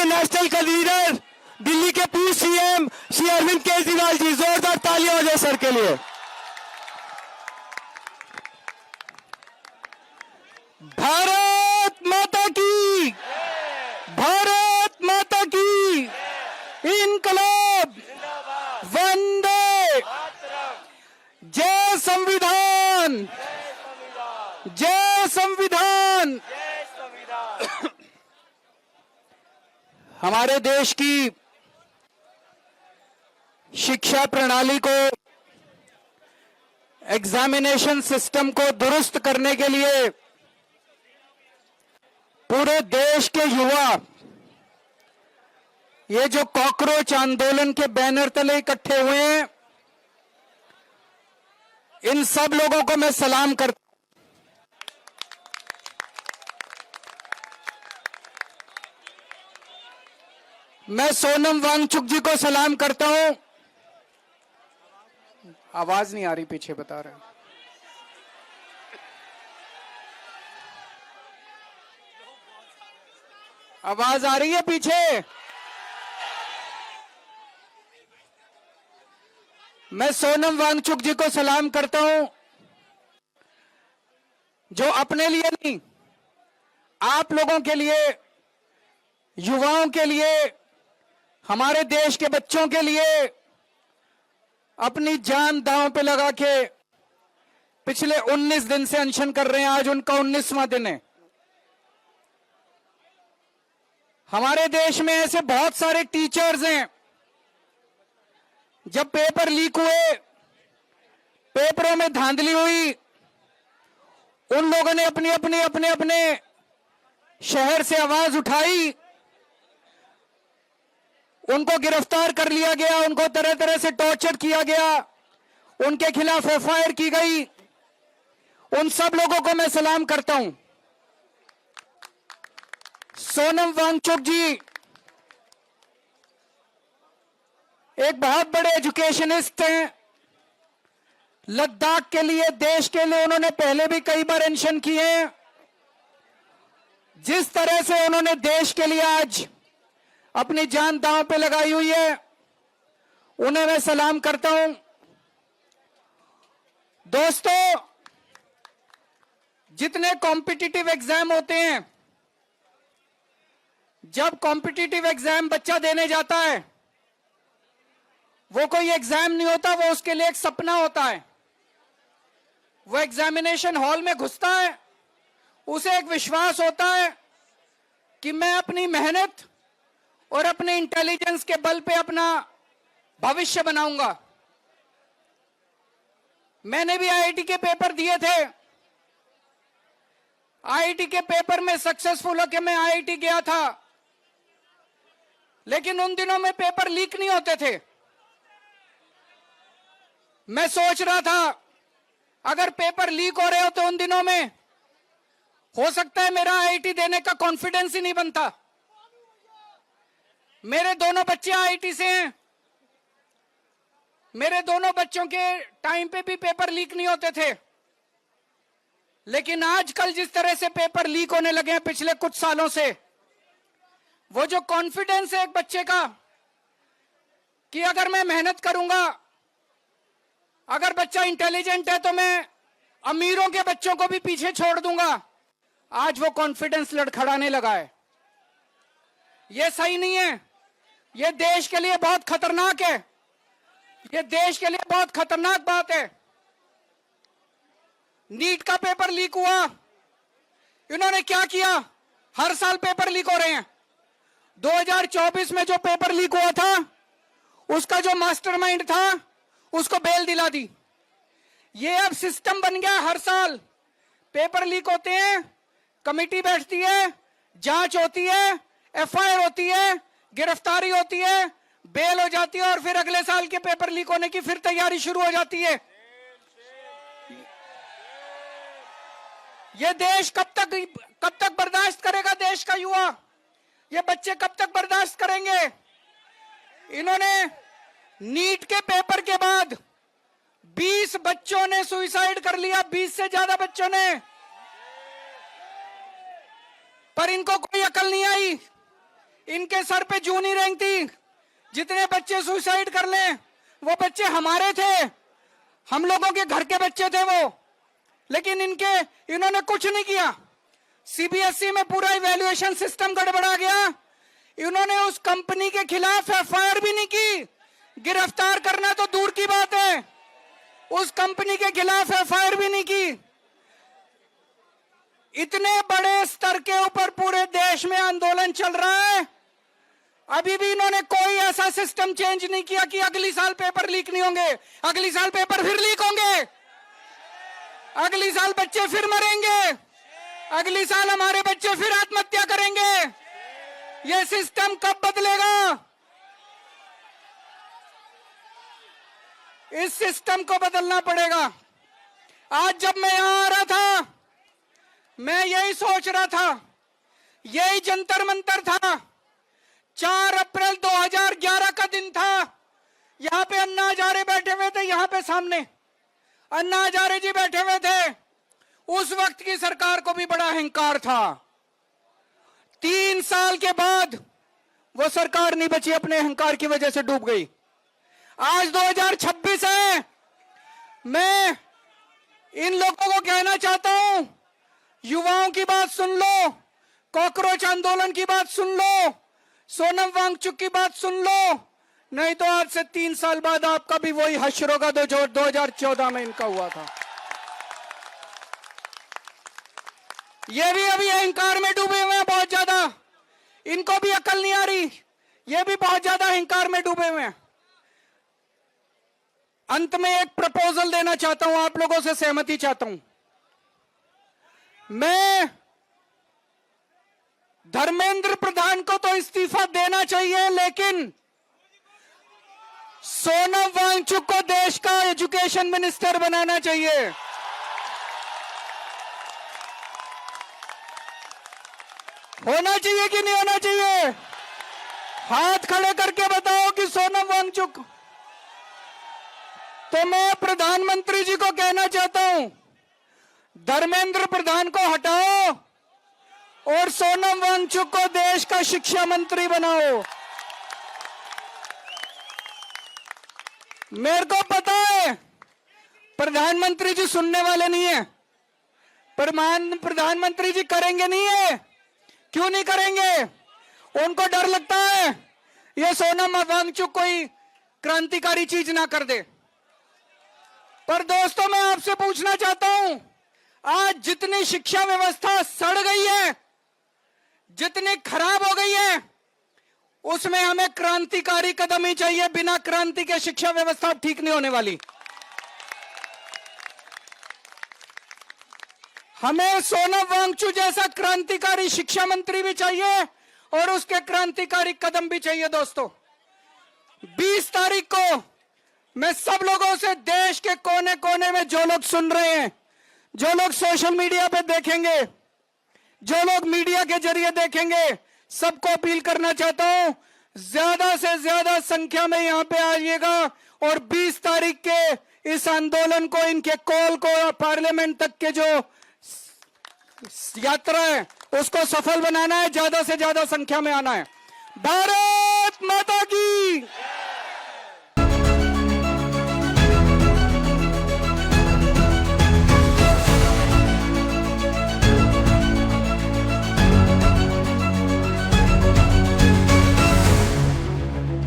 के national convener, Delhi के पूर्व सीएम श्री अरविंद केजरीवाल जी, जोरदार तालियां हो जाए सर के लिए। भारत माता की, भारत माता की, इनकलाब, वंदे, जय संविधान, जय संविधान। हमारे देश की शिक्षा प्रणाली को, एग्जामिनेशन सिस्टम को दुरुस्त करने के लिए पूरे देश के युवा ये जो कॉकरोच आंदोलन के बैनर तले इकट्ठे हुए हैं, इन सब लोगों को मैं सलाम करता हूं। मैं सोनम वांगचुक जी को सलाम करता हूं। आवाज नहीं आ रही, पीछे बता रहे हैं। आवाज आ रही है पीछे? मैं सोनम वांगचुक जी को सलाम करता हूं, जो अपने लिए नहीं, आप लोगों के लिए, युवाओं के लिए, हमारे देश के बच्चों के लिए अपनी जान दांव पे लगा के पिछले 19 दिन से अनशन कर रहे हैं। आज उनका 19वां दिन है। हमारे देश में ऐसे बहुत सारे टीचर्स हैं, जब पेपर लीक हुए, पेपरों में धांधली हुई, उन लोगों ने अपने शहर से आवाज उठाई, उनको गिरफ्तार कर लिया गया, उनको तरह तरह से टॉर्चर किया गया, उनके खिलाफ एफआईआर की गई। उन सब लोगों को मैं सलाम करता हूं। सोनम वांगचुक जी एक बहुत बड़े एजुकेशनिस्ट हैं। लद्दाख के लिए, देश के लिए उन्होंने पहले भी कई बार अनशन किए हैं। जिस तरह से उन्होंने देश के लिए आज अपनी जान दांव पे लगाई हुई है, उन्हें मैं सलाम करता हूं। दोस्तों, जितने कॉम्पिटिटिव एग्जाम होते हैं, जब कॉम्पिटिटिव एग्जाम बच्चा देने जाता है, वो कोई एग्जाम नहीं होता, वो उसके लिए एक सपना होता है। वो एग्जामिनेशन हॉल में घुसता है, उसे एक विश्वास होता है कि मैं अपनी मेहनत और अपने इंटेलिजेंस के बल पे अपना भविष्य बनाऊंगा। मैंने भी आईआईटी के पेपर दिए थे। आईआईटी के पेपर में सक्सेसफुल होकर मैं आईआईटी गया था, लेकिन उन दिनों में पेपर लीक नहीं होते थे। मैं सोच रहा था अगर पेपर लीक हो रहे हो तो उन दिनों में हो सकता है मेरा आईआईटी देने का कॉन्फिडेंस ही नहीं बनता। मेरे दोनों बच्चे आईआईटी से हैं। मेरे दोनों बच्चों के टाइम पे भी पेपर लीक नहीं होते थे, लेकिन आजकल जिस तरह से पेपर लीक होने लगे हैं पिछले कुछ सालों से, वो जो कॉन्फिडेंस है एक बच्चे का कि अगर मैं मेहनत करूंगा, अगर बच्चा इंटेलिजेंट है तो मैं अमीरों के बच्चों को भी पीछे छोड़ दूंगा, आज वो कॉन्फिडेंस लड़खड़ाने लगा है। ये सही नहीं है। ये देश के लिए बहुत खतरनाक है। ये देश के लिए बहुत खतरनाक बात है। नीट का पेपर लीक हुआ, इन्होंने क्या किया? हर साल पेपर लीक हो रहे हैं। 2024 में जो पेपर लीक हुआ था, उसका जो मास्टरमाइंड था, उसको बेल दिला दी। ये अब सिस्टम बन गया। हर साल पेपर लीक होते हैं, कमेटी बैठती है, जांच होती है, एफआईआर होती है, गिरफ्तारी होती है, बेल हो जाती है, और फिर अगले साल के पेपर लीक होने की फिर तैयारी शुरू हो जाती है। ये देश कब तक बर्दाश्त करेगा? देश का युवा, ये बच्चे कब तक बर्दाश्त करेंगे? इन्होंने नीट के पेपर के बाद 20 बच्चों ने सुसाइड कर लिया, 20 से ज्यादा बच्चों ने, पर इनको कोई अकल नहीं आई। इनके सर पे जूं नहीं रेंगती। जितने बच्चे सुसाइड कर लें वो बच्चे हमारे थे, हम लोगों के घर के बच्चे थे वो, लेकिन इन्होंने कुछ नहीं किया। सीबीएसई में पूरा इवैल्यूएशन सिस्टम गड़बड़ा गया, इन्होंने उस कंपनी के खिलाफ एफआईआर भी नहीं की। गिरफ्तार करना तो दूर की बात है, उस कंपनी के खिलाफ एफआईआर भी नहीं की। इतने बड़े स्तर के ऊपर पूरे देश में आंदोलन चल रहा है, अभी भी इन्होंने कोई ऐसा सिस्टम चेंज नहीं किया कि अगली साल पेपर लीक नहीं होंगे। अगली साल पेपर फिर लीक होंगे, अगली साल बच्चे फिर मरेंगे, अगली साल हमारे बच्चे फिर आत्महत्या करेंगे। ये सिस्टम कब बदलेगा? इस सिस्टम को बदलना पड़ेगा। आज जब मैं यहां आ रहा था, मैं यही सोच रहा था, यही जंतर मंतर था। 4 अप्रैल 2011 का दिन था, यहां पे अन्ना हजारे बैठे हुए थे, यहां पे सामने अन्ना हजारे जी बैठे हुए थे। उस वक्त की सरकार को भी बड़ा अहंकार था। 3 साल के बाद वो सरकार नहीं बची, अपने अहंकार की वजह से डूब गई। आज 2026 है, मैं इन लोगों को कहना चाहता हूं, युवाओं की बात सुन लो, कॉकरोच आंदोलन की बात सुन लो, सोनम वांगचुक की बात सुन लो, नहीं तो आज से 3 साल बाद आपका भी वही हश्र होगा जो 2014 में इनका हुआ था। ये भी अभी अहंकार में डूबे हुए हैं बहुत ज्यादा, इनको भी अकल नहीं आ रही, ये भी बहुत ज्यादा अहंकार में डूबे हुए हैं। अंत में एक प्रपोजल देना चाहता हूं, आप लोगों से सहमति चाहता हूं। मैं धर्मेंद्र प्रधान को तो इस्तीफा देना चाहिए, लेकिन सोनम वांगचुक को देश का एजुकेशन मिनिस्टर बनाना चाहिए। होना चाहिए कि नहीं होना चाहिए? हाथ खड़े करके बताओ कि सोनम वांगचुक। तो मैं प्रधानमंत्री जी को कहना चाहता हूं, धर्मेंद्र प्रधान को हटाओ और सोनम वांगचुक को देश का शिक्षा मंत्री बनाओ। मेरे को पता है प्रधानमंत्री जी सुनने वाले नहीं है, प्रधानमंत्री जी करेंगे नहीं है। क्यों नहीं करेंगे? उनको डर लगता है ये सोनम वांगचुक कोई क्रांतिकारी चीज ना कर दे। पर दोस्तों, मैं आपसे पूछना चाहता हूं, आज जितनी शिक्षा व्यवस्था सड़ गई है, जितनी खराब हो गई है, उसमें हमें क्रांतिकारी कदम ही चाहिए। बिना क्रांति के शिक्षा व्यवस्था ठीक नहीं होने वाली। हमें सोनम वांगचुक जैसा क्रांतिकारी शिक्षा मंत्री भी चाहिए और उसके क्रांतिकारी कदम भी चाहिए। दोस्तों, 20 तारीख को मैं सब लोगों से, देश के कोने कोने में जो लोग सुन रहे हैं, जो लोग सोशल मीडिया पे देखेंगे, जो लोग मीडिया के जरिए देखेंगे, सबको अपील करना चाहता हूं, ज्यादा से ज्यादा संख्या में यहां पे आइएगा और 20 तारीख के इस आंदोलन को, इनके कॉल को, पार्लियामेंट तक के जो यात्रा है उसको सफल बनाना है। ज्यादा से ज्यादा संख्या में आना है। भारत माता की।